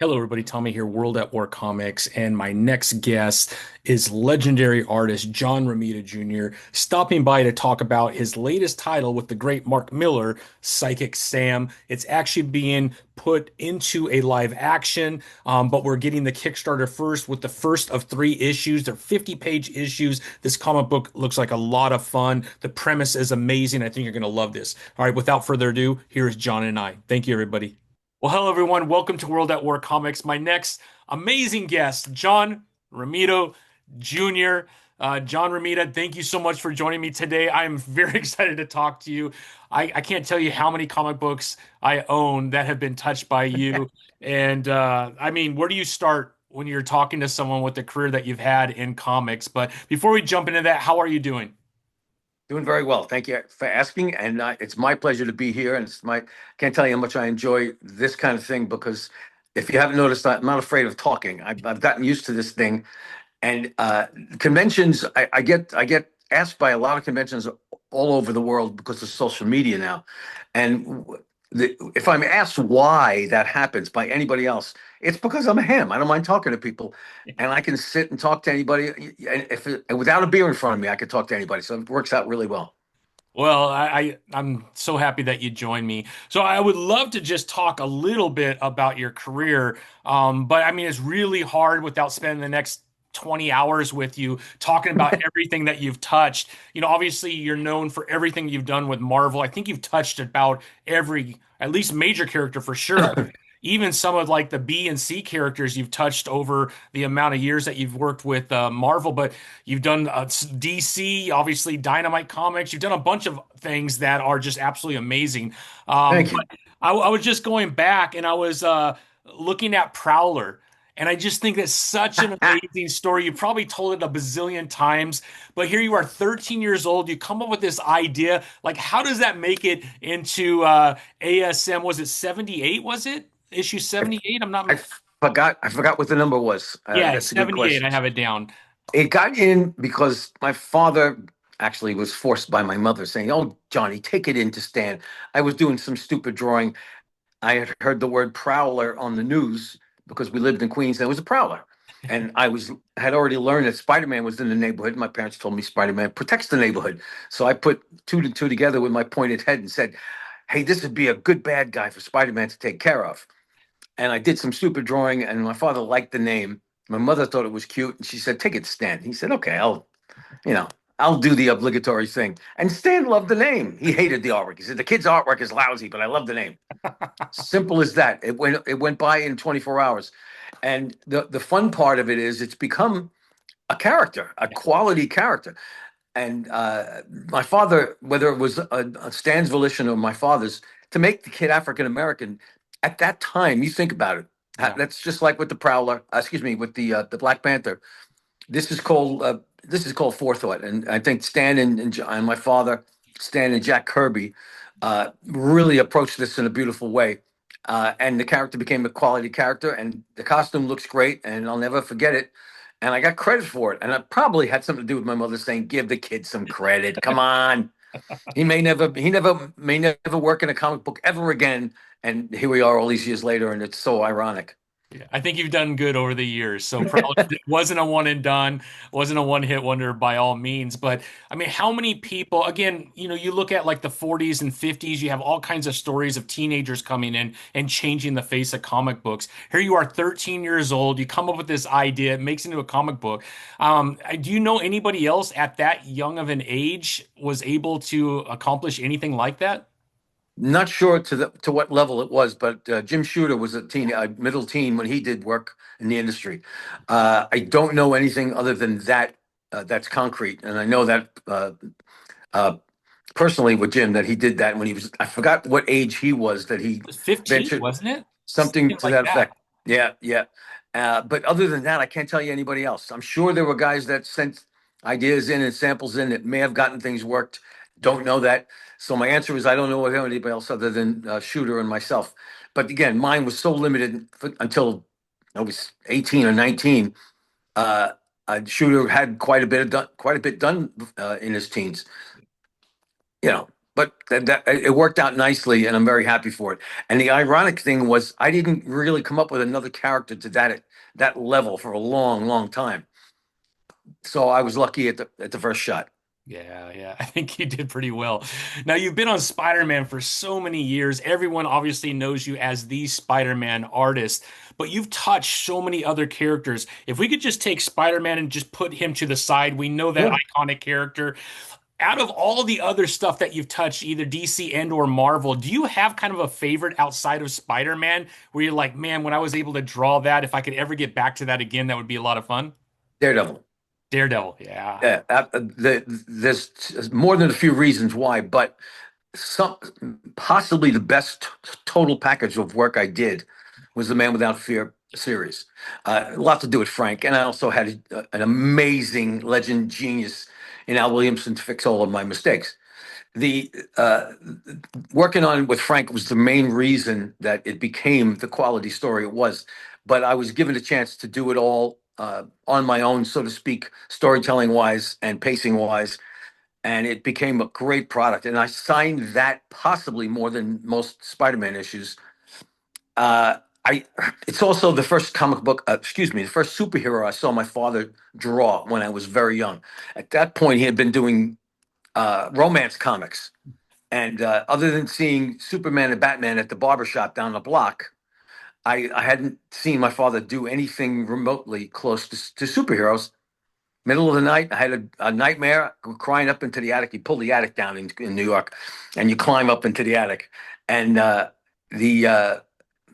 Hello, everybody. Tommy here, World at War Comics, and my next guest is legendary artist John Romita Jr., stopping by to talk about his latest title with the great Mark Millar, Psychic Sam. It's actually being put into a live action, but we're getting the Kickstarter first with the first of three issues. They're 50-page issues. This comic book looks like a lot of fun. The premise is amazing. I think you're going to love this. All right, without further ado, here's John and I. Thank you, everybody. Well, hello everyone. Welcome to World at War Comics. My next amazing guest, John Romita Jr. John Romita, thank you so much for joining me today. I am very excited to talk to you. I can't tell you how many comic books I own that have been touched by you. And I mean, where do you start when you're talking to someone with the career that you've had in comics? But before we jump into that, how are you doing? Doing very well. Thank you for asking. And it's my pleasure to be here. And can't tell you how much I enjoy this kind of thing because if you haven't noticed, I'm not afraid of talking. I've gotten used to this thing. And conventions, I get asked by a lot of conventions all over the world because of social media now. And if I'm asked why that happens by anybody else, it's because I'm a ham. I don't mind talking to people, and I can sit and talk to anybody. And without a beer in front of me, I could talk to anybody. So it works out really well. Well, I'm so happy that you joined me. So I would love to just talk a little bit about your career. But I mean, it's really hard without spending the next 20 hours with you talking about everything that you've touched. Obviously you're known for everything you've done with Marvel. I think you've touched about every, at least major character for sure. Even some of like the B and C characters you've touched over the amount of years that you've worked with Marvel, but you've done DC, obviously Dynamite Comics. You've done a bunch of things that are just absolutely amazing. Thank you. But I was just going back and I was looking at Prowler. And I just think that's such an amazing story. You probably told it a bazillion times, but here you are, 13 years old. You come up with this idea. Like, how does that make it into ASM? Was it 78? Was it issue I, 78? I'm I not. forgot what the number was. Yeah, That's a good 78. question. I have it down. It got in because my father actually was forced by my mother saying, "Oh, Johnny, take it in to Stan." I was doing some stupid drawing. I had heard the word prowler on the news because we lived in Queens. There was a prowler. And had already learned that Spider-Man was in the neighborhood. My parents told me Spider-Man protects the neighborhood. So I put two to two together with my pointed head and said, "Hey, this would be a good bad guy for Spider-Man to take care of." And I did some stupid drawing, and my father liked the name. My mother thought it was cute, and she said, "Take it, Stan." He said, "Okay, you know, I'll do the obligatory thing." And Stan loved the name. He hated the artwork. He said, "The kid's artwork is lousy, but I love the name." Simple as that. It went by in 24 hours. And the fun part of it is it's become a character, a quality character. And my father, whether it was a Stan's volition or my father's, to make the kid African American at that time, you think about it. Yeah. That's just like with the Prowler. Excuse me, with the Black Panther. This is called forethought, and I think Stan and my father, Stan and Jack Kirby, really approached this in a beautiful way. And the character became a quality character, and the costume looks great, and I'll never forget it. And I got credit for it, and it probably had something to do with my mother saying, "Give the kid some credit. Come on, he may never work in a comic book ever again." And here we are, all these years later, and it's so ironic. Yeah, I think you've done good over the years. So probably wasn't a one and done, wasn't a one hit wonder by all means. But I mean, how many people, again, you look at like the 40s and 50s, you have all kinds of stories of teenagers coming in and changing the face of comic books. Here you are, 13 years old, you come up with this idea, it makes it into a comic book. Do you know anybody else at that young of an age was able to accomplish anything like that? Not sure to what level it was, but Jim Shooter was a middle teen when he did work in the industry. I don't know anything other than that that's concrete, and I know that uh, personally with Jim that he did that when he was. I forgot what age he was that he It was 15, ventured wasn't it? something Something to like that that. effect. Yeah, yeah. But other than that, I can't tell you anybody else. I'm sure there were guys that sent ideas in and samples in that may have gotten things worked. Don't know that. So my answer is I don't know of anybody else other than Shooter and myself. But again, mine was so limited until I was 18 or 19. Uh, Shooter had quite a bit done in his teens. You know, but it worked out nicely, and I'm very happy for it. And the ironic thing was, I didn't really come up with another character to that level for a long, long time. So I was lucky at the first shot. Yeah, yeah. I think you did pretty well. Now, you've been on Spider-Man for so many years. Everyone obviously knows you as the Spider-Man artist, but you've touched so many other characters. If we could just take Spider-Man and just put him to the side, we know that Yeah. iconic character. Out of all the other stuff that you've touched, either DC and or Marvel, do you have kind of a favorite outside of Spider-Man where you're like, man, when I was able to draw that, if I could ever get back to that again, that would be a lot of fun? Daredevil. Daredevil, yeah. Yeah, there's more than a few reasons why, but some possibly the best total package of work I did was the Man Without Fear series. A lot to do with Frank, and I also had an amazing legend genius in Al Williamson to fix all of my mistakes. The Working on it with Frank was the main reason that it became the quality story it was. But I was given a chance to do it all on my own, so to speak, storytelling wise and pacing wise, and it became a great product. And I signed that possibly more than most Spider-Man issues. I It's also the first comic book, excuse me, the first superhero I saw my father draw when I was very young. At that point, he had been doing romance comics. And other than seeing Superman and Batman at the barbershop down the block, I hadn't seen my father do anything remotely close to superheroes. Middle of the night, I had a nightmare crying up into the attic. You pull the attic down in New York, and you climb up into the attic. And the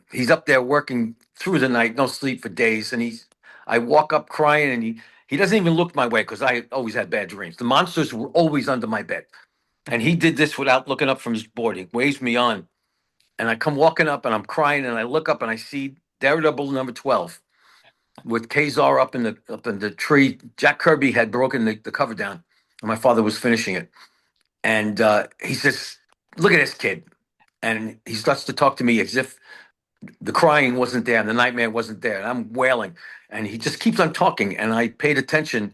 he's up there working through the night, no sleep for days. And I walk up crying, and he doesn't even look my way because I always had bad dreams. The monsters were always under my bed. And he did this without looking up from his board. He waves me on, and I come walking up, and I'm crying, and I look up, and I see Daredevil number 12 with Kazar up in the tree. Jack Kirby had broken the cover down, and my father was finishing it. And he says, "Look at this kid," and he starts to talk to me as if the crying wasn't there and the nightmare wasn't there, and I'm wailing, and he just keeps on talking, and I paid attention.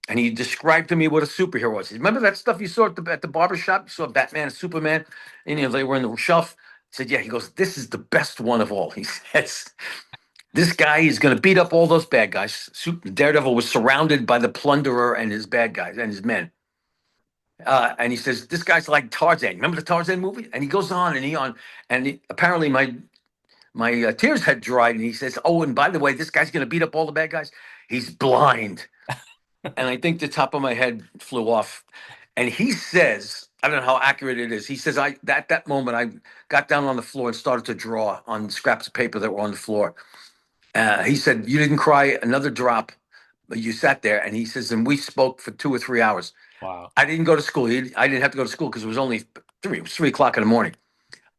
And he described to me what a superhero was. Remember that stuff you saw at the barber shop? You saw Batman and Superman, and they were in the shelf. He said, "Yeah." He goes, "This is the best one of all." He says, "This guy is going to beat up all those bad guys." Daredevil was surrounded by the Plunderer and his bad guys and his men. And he says, "This guy's like Tarzan. Remember the Tarzan movie?" And he goes on and apparently my tears had dried. And he says, "Oh, and by the way, this guy's going to beat up all the bad guys. He's blind." And I think the top of my head flew off. And he says, I don't know how accurate it is. He says, I at that moment I got down on the floor and started to draw on scraps of paper that were on the floor. He said, "You didn't cry another drop, but you sat there." And he says, "And we spoke for 2 or 3 hours." Wow. I didn't go to school. I didn't have to go to school because it was only three. It was 3 o'clock in the morning.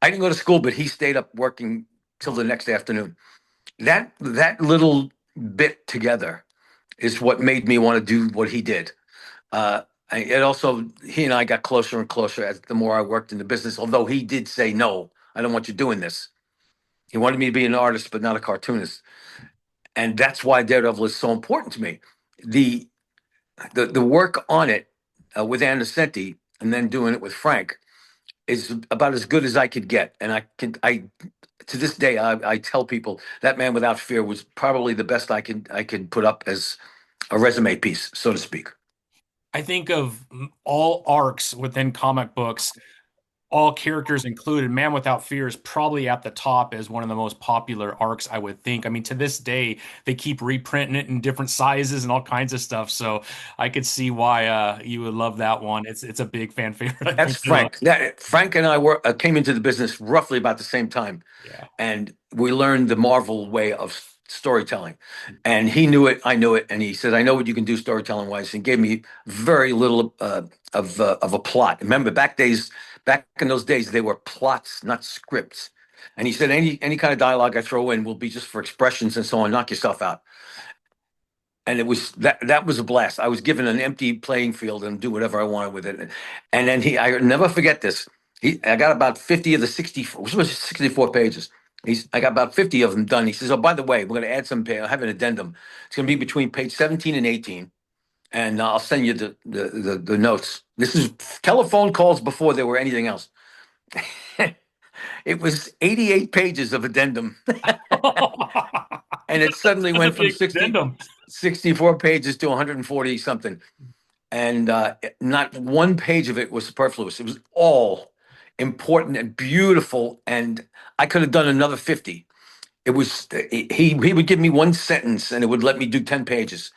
I didn't go to school, but he stayed up working till the next afternoon. That little bit together is what made me want to do what he did. It also, he and I got closer and closer as the more I worked in the business. Although he did say, "No, I don't want you doing this." He wanted me to be an artist, but not a cartoonist, and that's why Daredevil is so important to me. The the work on it with Andersenti and then doing it with Frank is about as good as I could get, and I to this day I tell people that Man Without Fear was probably the best I could put up as a resume piece, so to speak. I think of all arcs within comic books, all characters included. Man Without Fear is probably at the top as one of the most popular arcs, I would think. I mean, to this day, they keep reprinting it in different sizes and all kinds of stuff. So I could see why you would love that one. It's a big fan favorite, I That's think. You know? Frank. Frank and I came into the business roughly about the same time, Yeah. and we learned the Marvel way of storytelling. And he knew it, I knew it, and he said, "I know what you can do storytelling wise." And gave me very little of a plot. Remember, back in those days, they were plots, not scripts. And he said, "Any kind of dialogue I throw in will be just for expressions and so on. Knock yourself out." And it was that was a blast. I was given an empty playing field and do whatever I wanted with it. And then I never forget this. I got about 50 of the 64, which was 64 pages. I got about 50 of them done. He says, "Oh, by the way, we're going to add some. I have an addendum. It's going to be between page 17 and 18. and I'll send you the notes. This is telephone calls before there were anything else. It was 88 pages of addendum, and it suddenly That's a went from big addendum. 64 pages to 140 something. And not one page of it was superfluous. It was all important and beautiful. And I could have done another 50. It was he would give me one sentence and it would let me do 10 pages.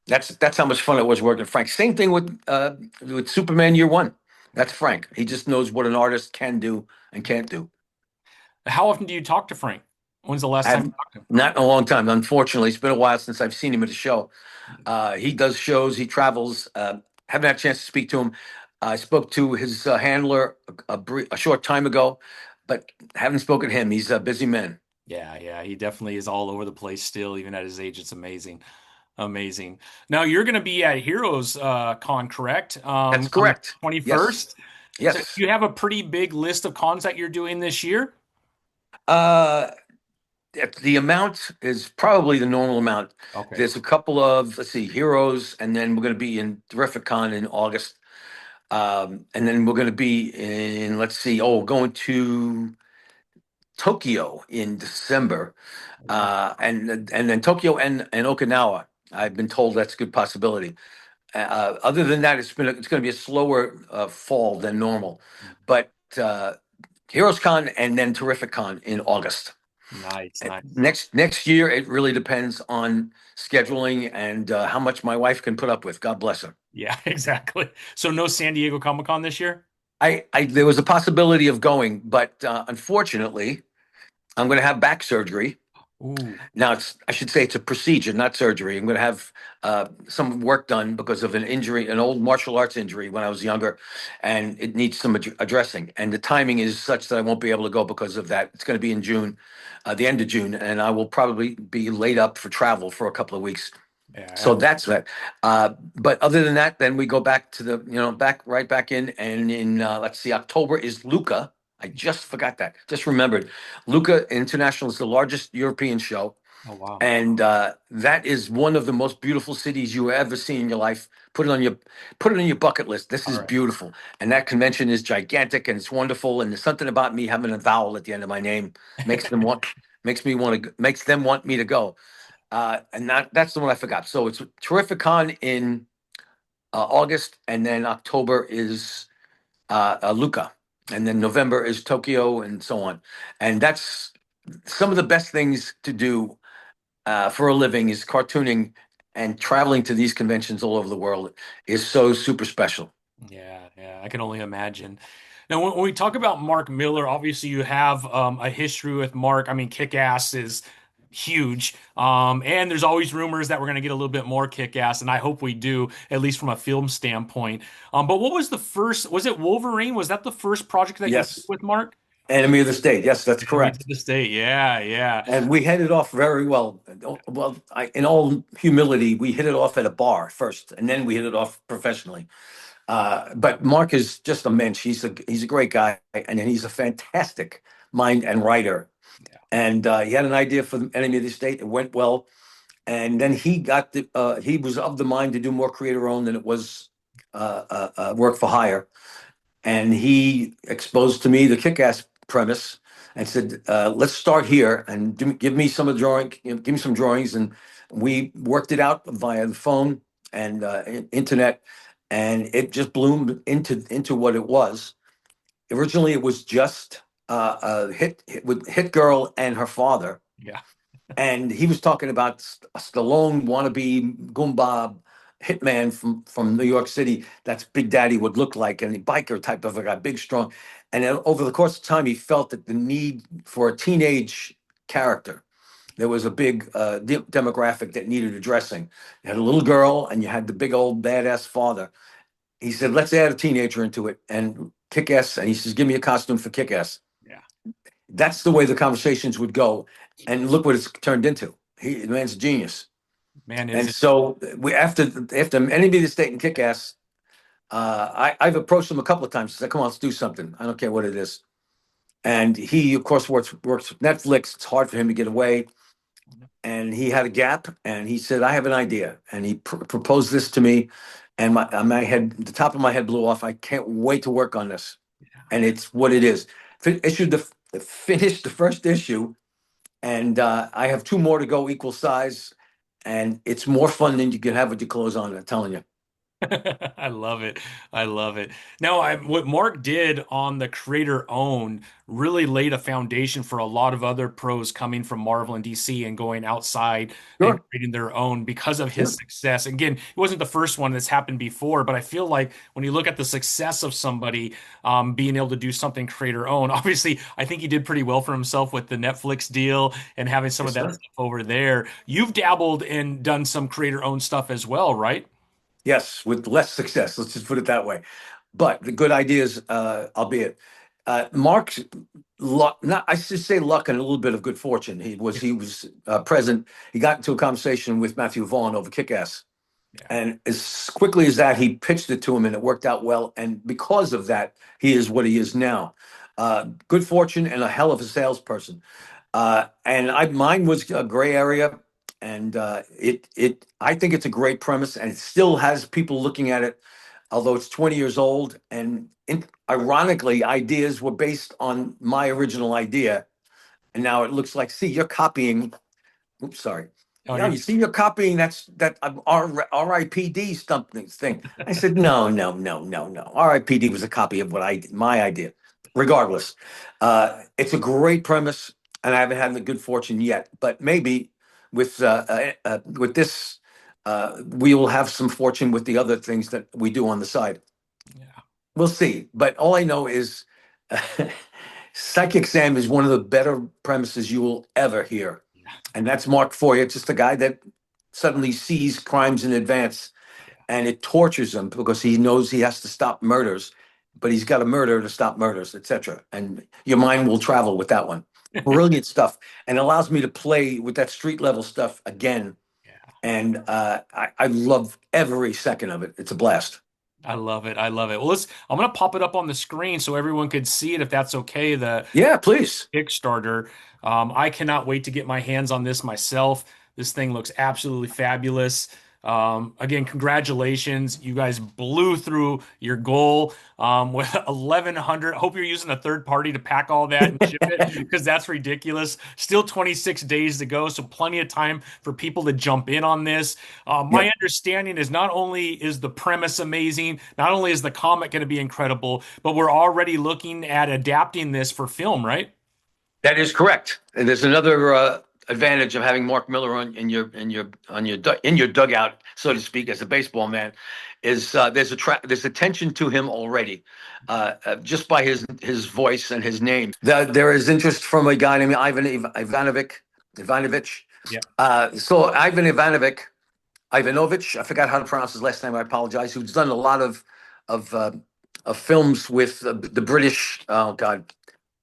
That's how much fun it was working with Frank. Same thing with Superman Year One. That's Frank. He just knows what an artist can do and can't do. How often do you talk to Frank? When's the last I time you have talked to him? not in a long time. Unfortunately, it's been a while since I've seen him at a show. He does shows. He travels. Haven't had a chance to speak to him. I spoke to his handler a short time ago, but haven't spoken to him. He's a busy man. Yeah, yeah, he definitely is all over the place still, even at his age. It's amazing. Amazing. Now you're going to be at Heroes Con, correct? That's On the correct. Yes. 21st. So Yes. you have a pretty big list of cons that you're doing this year? Uh, the amount is probably the normal amount. Okay. There's a couple of, let's see, Heroes, and then we're going to be in Terrific Con in August. And then we're going to be in, let's see, going to Tokyo in December, Wow. and then Tokyo and Okinawa. I've been told that's a good possibility. Other than that, it's going to be a slower fall than normal, but Heroes Con and then Terrific Con in August. Nice, nice. Next year, it really depends on scheduling and how much my wife can put up with. God bless her. Yeah, exactly. So no San Diego Comic-Con this year? I there was a possibility of going, but unfortunately, I'm going to have back surgery. Ooh, Now, I should say it's a procedure, not surgery. I'm going to have some work done because of an injury, an old martial arts injury when I was younger, and it needs some addressing. And the timing is such that I won't be able to go because of that. It's going to be in June, the end of June, and I will probably be laid up for travel for a couple of weeks. yeah. So that's that. But other than that, then we go back to back right back in, and in let's see, October is Luca. I just forgot that. Just remembered. Luca International is the largest European show, Oh, wow. and that is one of the most beautiful cities you ever see in your life. Put it on your bucket list. This All is right. beautiful, and that convention is gigantic and it's wonderful. And there's something about me having a vowel at the end of my name makes them want me to go. And that's the one I forgot. So it's Terrific Con in August, and then October is Luca, and then November is Tokyo, and so on. And that's some of the best things to do for a living is cartooning, and traveling to these conventions all over the world is so super special. Yeah, yeah, I can only imagine. Now, when we talk about Mark Millar, obviously you have a history with Mark. I mean, Kick-Ass is huge. And there's always rumors that we're going to get a little bit more Kick-Ass, and I hope we do, at least from a film standpoint. But what was the first? Was it Wolverine? Was that the first project that you did Yes, with Mark? Enemy of the State. Yes, that's Enemy to correct. the State. Yeah, yeah. And we hit it off very well. Well, in all humility, we hit it off at a bar first, and then we hit it off professionally. But Mark is just a mensch. He's a great guy, and he's a fantastic mind and writer. Yeah. And he had an idea for the Enemy of the State. It went well, and then he was of the mind to do more creator owned than it was work for hire. And he exposed to me the kick-ass premise and said, "Let's start here and give me some of the drawing, give me some drawings." And we worked it out via the phone and internet, and it just bloomed into what it was. Originally, it was just with Hit Girl and her father, Yeah. and he was talking about a Stallone wannabe Goomba hitman from New York City. That's Big Daddy would look like, and a biker type of a guy, big, strong. And then over the course of time, he felt that the need for a teenage character. There was a big demographic that needed addressing. You had a little girl, and you had the big old badass father. He said, "Let's add a teenager into it and kick ass." And he says, "Give me a costume for kick ass." Yeah. That's the way the conversations would go. And look what it's turned into. The man's a genius. Man, is And it? so after Enemy of the State and Kick Ass, I've approached him a couple of times. He said, "Come on, let's do something. I don't care what it is." And he, of course, works with Netflix. It's hard for him to get away. and he had a gap, and he said, "I have an idea," and he proposed this to me, and my head, the top of my head blew off. I can't wait to work on this, and it's what it is. Issued finished the first issue, and I have two more to go, equal size, and it's more fun than you can have with your clothes on. I'm telling you. I love it. I love it. Now, what Mark did on the creator owned really laid a foundation for a lot of other pros coming from Marvel and DC and going outside and Sure. creating their own because of Yeah. his success. Again, it wasn't the first one that's happened before, but I feel like when you look at the success of somebody being able to do something creator owned, obviously, I think he did pretty well for himself with the Netflix deal and having some of Yes, that sir. stuff over there. You've dabbled and done some creator owned stuff as well, right? Yes, with less success. Let's just put it that way. But the good ideas, albeit Mark's luck. Not I should say luck and a little bit of good fortune. He was present. He got into a conversation with Matthew Vaughn over Kick-Ass, Yeah. and as quickly as that, he pitched it to him, and it worked out well. And because of that, he is what he is now. Good fortune and a hell of a salesperson. And mine was a gray area, and I think it's a great premise, and it still has people looking at it, although it's 20 years old. And ironically, ideas were based on my original idea, and now it looks like, see, you're copying. Oops, sorry. Oh, Yeah, you're you see, you're copying that RIPD something thing. I said, no, no, no, no, no. RIPD was a copy of my idea. Regardless, it's a great premise, and I haven't had the good fortune yet. But maybe with this, we will have some fortune with the other things that we do on the side. yeah. We'll see. But all I know is, Psychic Sam is one of the better premises you will ever hear. And that's Mark Foyer, just a guy that suddenly sees crimes in advance, and it tortures him because he knows he has to stop murders, but he's got to murder to stop murders, etc. And your mind will travel with that one. Yeah. Brilliant stuff, and allows me to play with that street level stuff again. Yeah. And I love every second of it. It's a blast. I love it. I love it. Well, I'm gonna pop it up on the screen so everyone could see it if that's okay. The Yeah, please. Kickstarter. I cannot wait to get my hands on this myself. This thing looks absolutely fabulous. Again, congratulations. You guys blew through your goal with 1,100. Hope you're using a third party to pack all that and ship it because that's ridiculous. Still 26 days to go, so plenty of time for people to jump in on this. My Yep. understanding is not only is the premise amazing, not only is the comic going to be incredible, but we're already looking at adapting this for film, right? That is correct. And there's another advantage of having Mark Miller in your dugout, so to speak, as a baseball man, is there's attention to him already, just by his voice and his name. There is interest from a guy named Ivanovich. Yeah. So Ivanovich, I forgot how to pronounce his last name. I apologize. Who's done a lot of uh, of films with the British. Oh God,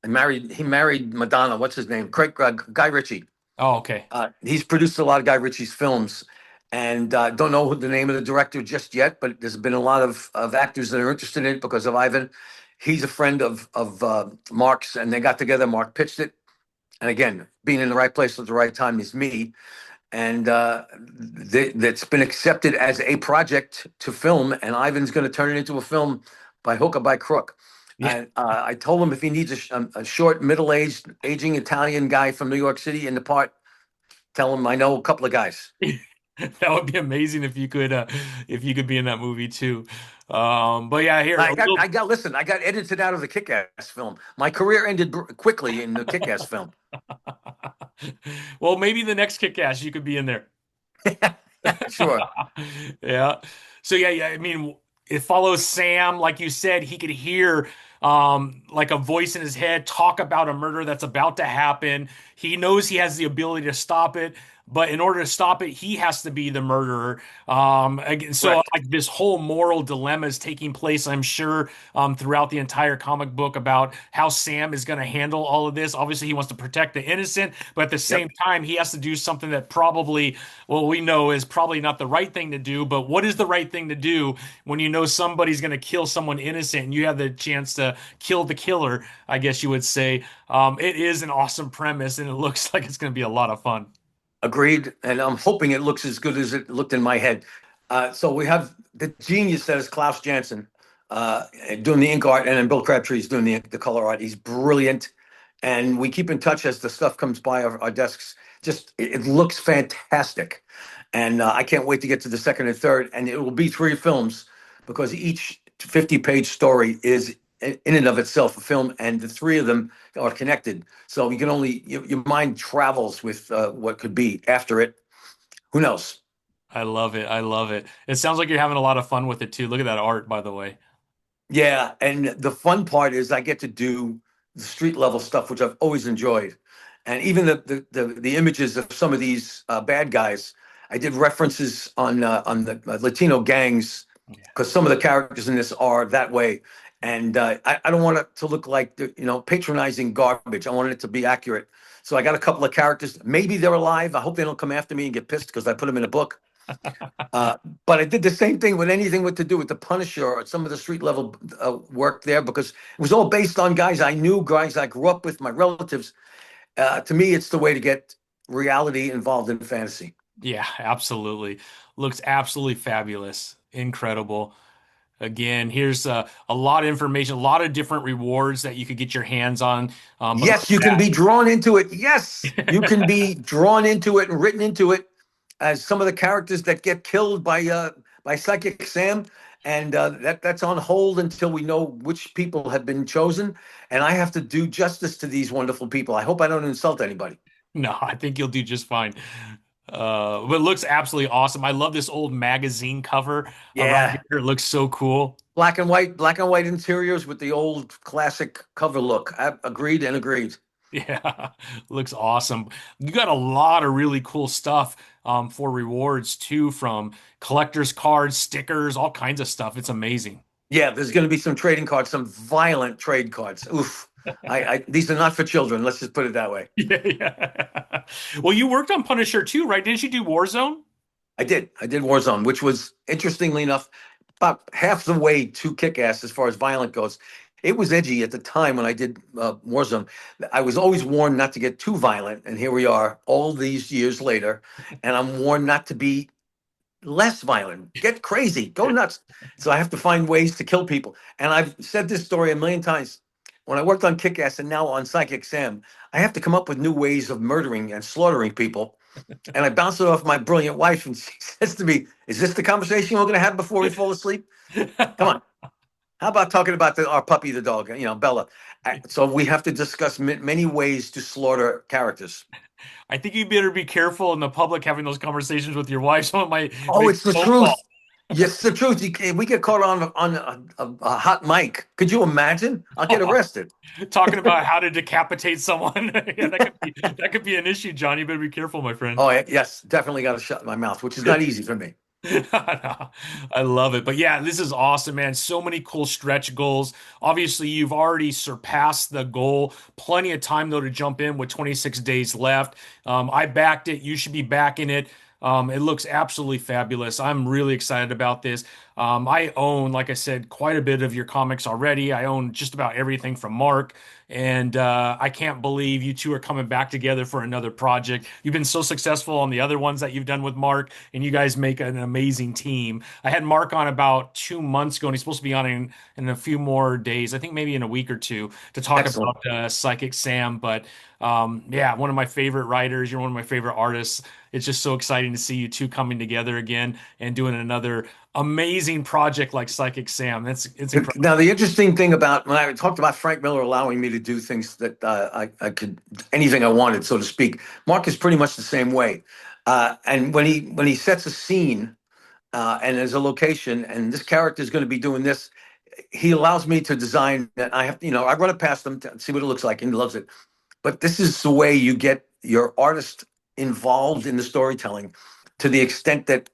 he married Madonna. What's his name? Guy Ritchie. Oh, okay. He's produced a lot of Guy Ritchie's films, and don't know the name of the director just yet. But there's been a lot of actors that are interested in it because of Ivan. He's a friend of Mark's, and they got together. Mark pitched it, and again, being in the right place at the right time is me. And that's been accepted as a project to film, and Ivan's going to turn it into a film by hook or by crook. Yeah. And I told him if he needs a short, aging Italian guy from New York City in the part, tell him I know a couple of guys. That would be amazing if you could be in that movie too. But yeah, here a little. Listen, I got edited out of the Kick-Ass film. My career ended quickly in the Kick-Ass film. Well, maybe the next Kick-Ass you could be in there. Sure. Yeah. So yeah. I mean, it follows Sam, like you said, he could hear like a voice in his head talk about a murder that's about to happen. He knows he has the ability to stop it, but in order to stop it, he has to be the murderer. Again, so Correct. like this whole moral dilemma is taking place, I'm sure, throughout the entire comic book about how Sam is going to handle all of this. Obviously, he wants to protect the innocent, but at the Yep. same time, he has to do something that probably, well, we know is probably not the right thing to do. But what is the right thing to do when you know somebody's going to kill someone innocent and you have the chance to kill the killer, I guess you would say. It is an awesome premise and it looks like it's going to be a lot of fun. Agreed, and I'm hoping it looks as good as it looked in my head. So we have the genius that is Klaus Janson doing the ink art, and then Bill Crabtree is doing the color art. He's brilliant, and we keep in touch as the stuff comes by our desks. Just it looks fantastic, and I can't wait to get to the second and third. And it will be three films because each 50-page story is in and of itself a film, and the three of them are connected. So you can only your mind travels with what could be after it. Who knows? I love it. I love it. It sounds like you're having a lot of fun with it too. Look at that art, by the way. Yeah, and the fun part is I get to do the street level stuff, which I've always enjoyed, and even the images of some of these bad guys. I did references on the Latino gangs Yeah. because some of the characters in this are that way, and I don't want it to look like patronizing garbage. I wanted it to be accurate. So I got a couple of characters. Maybe they're alive. I hope they don't come after me and get pissed because I put them in a book. Uh, but I did the same thing with anything with to do with the Punisher or some of the street level work there because it was all based on guys I knew, guys I grew up with, my relatives. To me, it's the way to get reality involved in fantasy. Yeah, absolutely. Looks absolutely fabulous. Incredible. Again, here's a lot of information, a lot of different rewards that you could get your hands on. But look Yes, you can at be drawn into it. Yes, you can that. be drawn into it and written into it as some of the characters that get killed by Psychic Sam, and that's on hold until we know which people have been chosen. And I have to do justice to these wonderful people. I hope I don't insult anybody. No, I think you'll do just fine. But it looks absolutely awesome. I love this old magazine cover right Yeah, here. It looks so cool. black and white interiors with the old classic cover look. Agreed and agreed. Yeah, looks awesome. You got a lot of really cool stuff for rewards too, from collector's cards, stickers, all kinds of stuff. It's amazing. Yeah, there's going to be some trading cards, some violent trade cards. Oof. These are not for children. Let's just put it that way. Yeah, yeah. Well, you worked on Punisher too, right? Didn't you do Warzone? I did. I did Warzone, which was interestingly enough about half the way to Kick-Ass as far as violent goes. It was edgy at the time when I did Warzone. I was always warned not to get too violent, and here we are, all these years later, and I'm warned not to be less violent. Get crazy, go nuts. So I have to find ways to kill people. And I've said this story a million times. When I worked on Kick-Ass and now on Psychic Sam, I have to come up with new ways of murdering and slaughtering people, and I bounced it off my brilliant wife, and she says to me, "Is this the conversation we're going to have before we fall asleep? Come on. How about talking about our puppy, the dog, Bella?" So we have to discuss many ways to slaughter characters. I think you better be careful in the public having those conversations with your wife. Someone might Oh, make it's the a phone call truth. Yes, the truth. We get caught on a hot mic. Could you imagine? I'll get arrested. talking about how to decapitate someone. Yeah, that could be an issue, John. You better be careful, my friend. Oh, yes, definitely got to shut my mouth, which is not easy for me. I love it. But yeah, this is awesome, man. So many cool stretch goals. Obviously, you've already surpassed the goal. Plenty of time, though, to jump in with 26 days left. I backed it. You should be backing it. It looks absolutely fabulous. I'm really excited about this. I own, like I said, quite a bit of your comics already. I own just about everything from Mark. And I can't believe you two are coming back together for another project. You've been so successful on the other ones that you've done with Mark, and you guys make an amazing team. I had Mark on about 2 months ago, and he's supposed to be on in a few more days, I think maybe in a week or two, to talk Excellent. about Psychic Sam. But yeah, one of my favorite writers. You're one of my favorite artists. It's just so exciting to see you two coming together again and doing another amazing project like Psychic Sam. It's incredible. Now, the interesting thing about when I talked about Frank Miller allowing me to do things that I could anything I wanted, so to speak. Mark is pretty much the same way. And when he sets a scene and there's a location, and this character is going to be doing this, he allows me to design. And I have, I run it past him to see what it looks like, and he loves it. But this is the way you get your artist involved in the storytelling to the extent that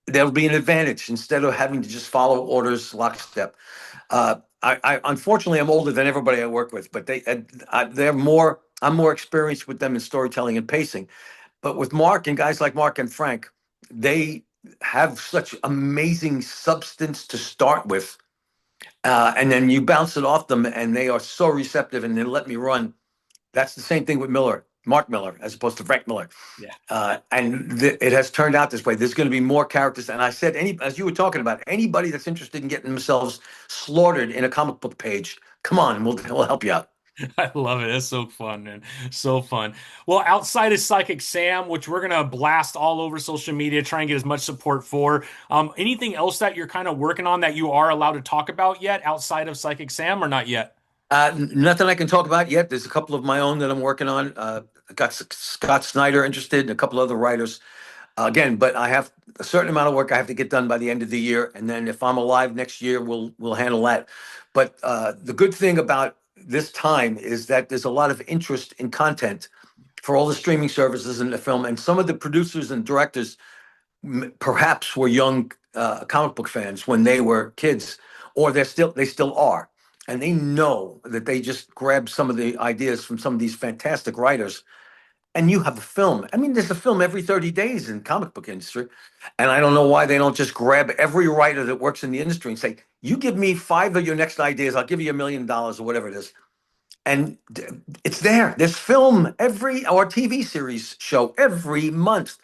there'll be an advantage instead of having to just follow orders lockstep. I unfortunately I'm older than everybody I work with, but they're more. I'm more experienced with them in storytelling and pacing. But with Mark and guys like Mark and Frank, they have such amazing substance to start with, and then you bounce it off them, and they are so receptive, and they let me run. That's the same thing with Miller. Mark Millar as opposed to Frank Miller. Yeah. And it has turned out this way. There's going to be more characters. And I said, as you were talking about, anybody that's interested in getting themselves slaughtered in a comic book page, come on, we'll help you out. I love it. It's so fun, man. So fun. Well, outside of Psychic Sam, which we're gonna blast all over social media, try and get as much support for. Anything else that you're kind of working on that you are allowed to talk about yet outside of Psychic Sam or not yet? Nothing I can talk about yet. There's a couple of my own that I'm working on. I got Scott Snyder interested and a couple other writers. Again, but I have a certain amount of work I have to get done by the end of the year, and then if I'm alive next year, we'll handle that. But the good thing about this time is that there's a lot of interest in content for all the streaming services in the film, and some of the producers and directors perhaps were young comic book fans when they were kids, or they still are, and they know that they just grabbed some of the ideas from some of these fantastic writers, and you have a film. I mean, there's a film every 30 days in comic book industry. And I don't know why they don't just grab every writer that works in the industry and say, you give me 5 of your next ideas, I'll give you $1 million or whatever it is. And it's there. There's film or TV series show every month.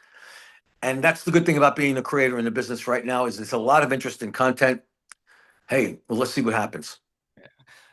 And that's the good thing about being a creator in the business right now is there's a lot of interest in content. Hey, well, let's see what happens.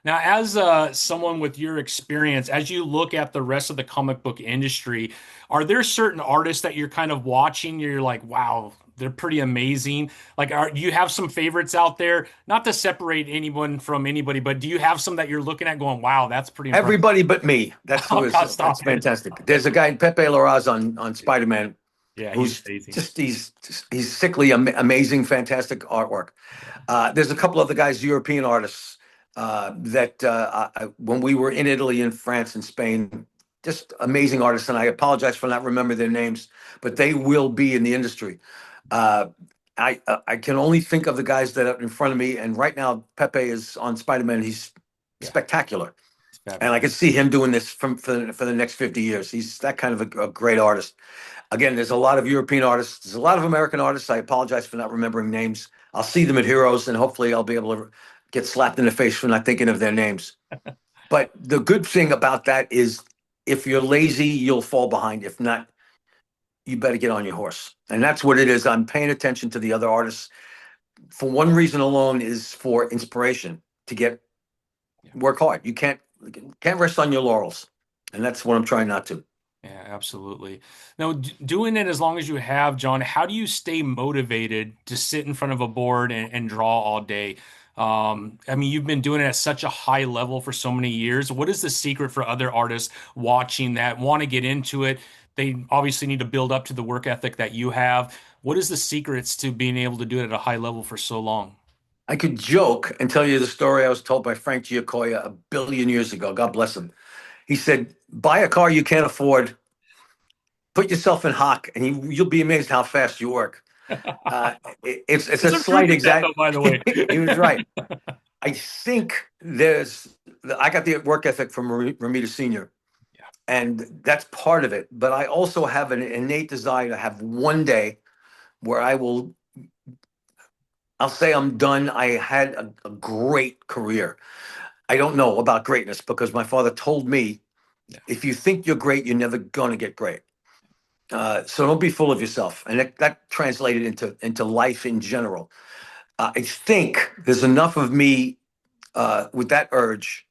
Now, as someone with your experience, as you look at the rest of the comic book industry, are there certain artists that you're kind of watching? You're like, wow, they're pretty amazing. Like, do you have some favorites out there? Not to separate anyone from anybody, but do you have some that you're looking at going, wow, that's pretty impressive? Everybody but me. Oh, God, stop That's it. fantastic. There's a guy, Pepe Larraz on Spider-Man, Yeah, he's who's amazing. he's sickly amazing, fantastic artwork. There's a couple other guys, European artists, that when we were in Italy and France and Spain, just amazing artists. And I apologize for not remembering their names, but they will be in the industry. I can only think of the guys that are in front of me. And right now, Pepe is on Spider-Man. He's Yeah, spectacular. it's And I fabulous. can see him doing this for the next 50 years. He's that kind of a great artist. Again, there's a lot of European artists. There's a lot of American artists. I apologize for not remembering names. I'll see them at Heroes, and hopefully I'll be able to get slapped in the face for not thinking of their names. But the good thing about that is if you're lazy, you'll fall behind. If not, you better get on your horse. And that's what it is. I'm paying attention to the other artists for one reason alone is for inspiration to get work hard. You can't rest on your laurels. And that's what I'm trying not to. Yeah, absolutely. Now, doing it as long as you have, John, how do you stay motivated to sit in front of a board and draw all day? I mean, you've been doing it at such a high level for so many years. What is the secret for other artists watching that want to get into it? They obviously need to build up to the work ethic that you have. What is the secrets to being able to do it at a high level for so long? I could joke and tell you the story I was told by Frank Giacoya 1 billion years ago. God bless him. He said, buy a car you can't afford, put yourself in hock, and you'll be amazed how fast you work. It's a There's a truth slight in that, exact. though, by the way. He was right. I think I got the work ethic from Romita Sr. Yeah. And that's part of it. But I also have an innate desire to have one day where I'll say I'm done. I had a great career. I don't know about greatness because my father told me, Yeah. if you think you're great, you're never going to get great. So don't be full of yourself. And that translated into life in general. I think there's enough of me with that urge.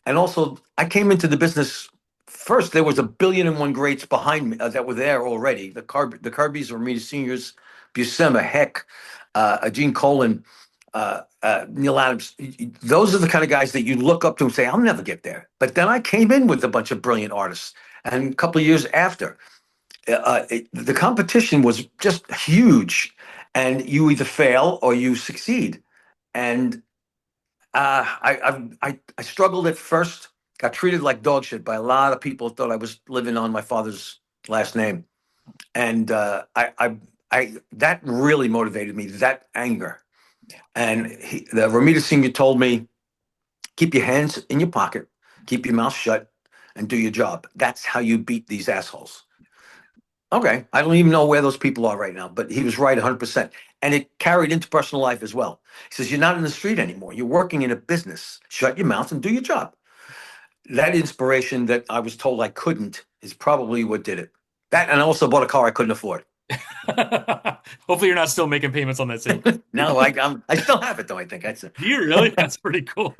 And also, I came into the business first. There was 1,000,000,001 greats behind me that were there already. The Kirbys, Romita Seniors, Buscema, Heck, Gene Colan, Neil Adams. Those are the kind of guys that you look up to and say, "I'll never get there." But then I came in with a bunch of brilliant artists, and a couple of years after, the competition was just huge, and you either fail or you succeed. And I struggled at first, got treated like dog shit by a lot of people, thought I was living on my father's last name. And that really motivated me, that anger. And the Romita Sr. told me, keep your hands in your pocket, keep your mouth shut, and do your job. That's how you beat these assholes. Okay, I don't even know where those people are right now, but he was right 100%. And it carried into personal life as well. He says, you're not in the street anymore. You're working in a business. Shut your mouth and do your job. That inspiration that I was told I couldn't is probably what did it. That, and I also bought a car I couldn't afford. Hopefully you're not still making payments on that same. No, I still have it though. I think that's it. Do you really? That's pretty cool.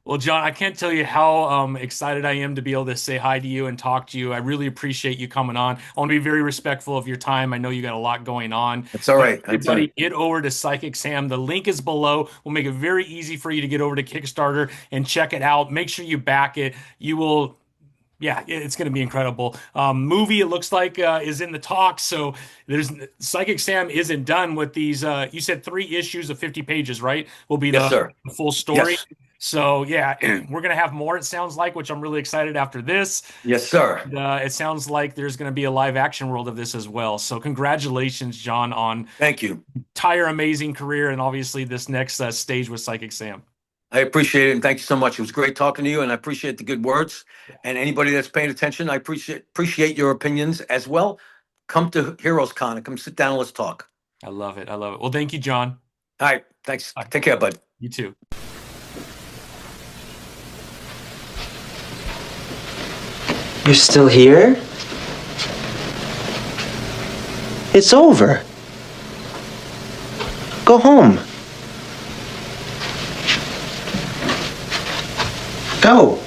Well, John, I can't tell you how excited I am to be able to say hi to you and talk to you. I really appreciate you coming on. I want to be very respectful of your time. I know you got a lot going on. It's all But right. That's all everybody, right. get over to Psychic Sam. The link is below. We'll make it very easy for you to get over to Kickstarter and check it out. Make sure you back it. You will. Yeah, it's going to be incredible. Movie, it looks like, is in the talks. So there's Psychic Sam isn't done with these. You said 3 issues of 50 pages, right? Will be Yes, the sir. full story. Yes. So yeah, we're going to have more, it sounds like, which I'm really excited after this. Yes, sir. It sounds like there's going to be a live action world of this as well. So congratulations, John, on Thank you. entire amazing career and obviously this next stage with Psychic Sam. I appreciate it, and thank you so much. It was great talking to you, and I appreciate the good words. And anybody that's paying attention, I appreciate your opinions as well. Come to Heroes Con and come sit down and let's talk. I love it. I love it. Well, thank you, John. All right. Thanks. Take care, bud. You too. You're still here? It's over. Go home. Go.